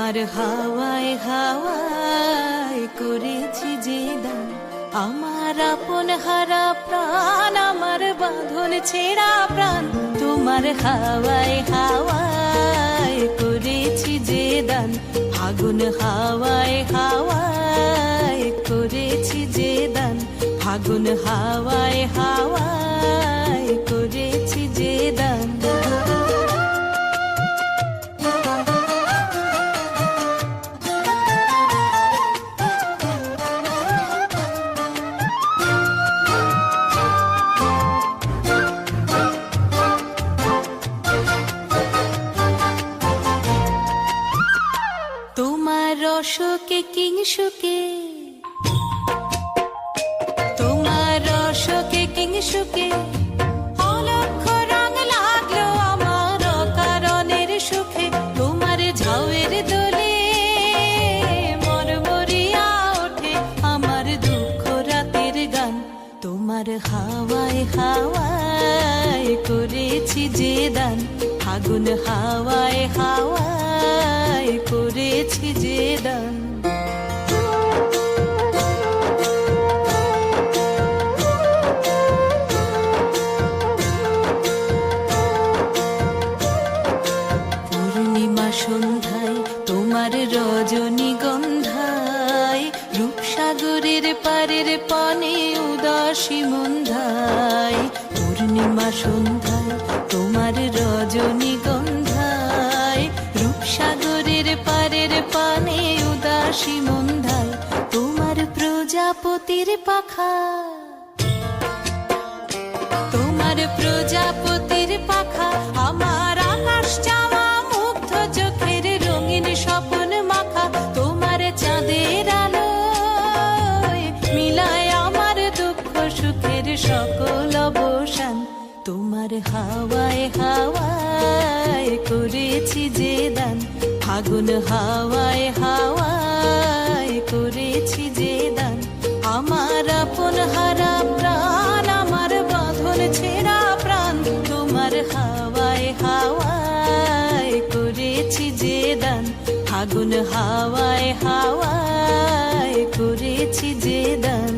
তোমার হাওয়ায় হাওয়ায় করেছি যে দান, আমার আপন হারা প্রাণ, আমার বাঁধন ছেঁড়া প্রাণ। তোমার হাওয়ায় হাওয়ায় করেছি যে দান, ফাগুন হাওয়ায় হাওয়ায় করেছি যে দান, ফাগুন হাওয়ায় হাওয়ায় করেছি যে দান। তোমার রসকে কিংসুকে, তোমার রসকে কিংসুকে অলক্ষ রং লাগলো আমার কারণের সুখে। তোমার ঝাউয়ের দোলে মরমরিয়া ওঠে আমার দুঃখ রাতের গান। তোমার হাওয়ায় হাওয়ায় করেছি যে দান, ফাগুন হাওয়ায় হাওয়ায় করেছি যে দান। পূর্ণিমা সন্ধ্যায় তোমার রজনীগন্ধায়, রূপসাগরের পারের পানে উদাসী মন্ধায়। পূর্ণিমা সন্ধ্যায় তোমার রজনীগন্ধায়, রূপসাগরের পারের পানে উদাসী মন্ধায়। তোমার প্রজাপতির পাখা, তোমার প্রজাপতির পাখা আমার আকাশ চাওয়া মুগ্ধ চোখের রঙিন স্বপ্ন মাখা। তোমার চাঁদের আলো মিলায় আমার দুঃখ সুখের সকল অবসান। তোমার হাওয়ায় হাওয়ায় করেছি যে দান, ফাগুন হাওয়ায় হাওয়ায় করেছি যে দান। আমার আপন হারা প্রাণ, আমার বাঁধন ছেঁড়া প্রাণ। তোমার হাওয়ায় হাওয়ায় করেছি যে দান, ফাগুন হাওয়ায় হাওয়ায় করেছি যে দান।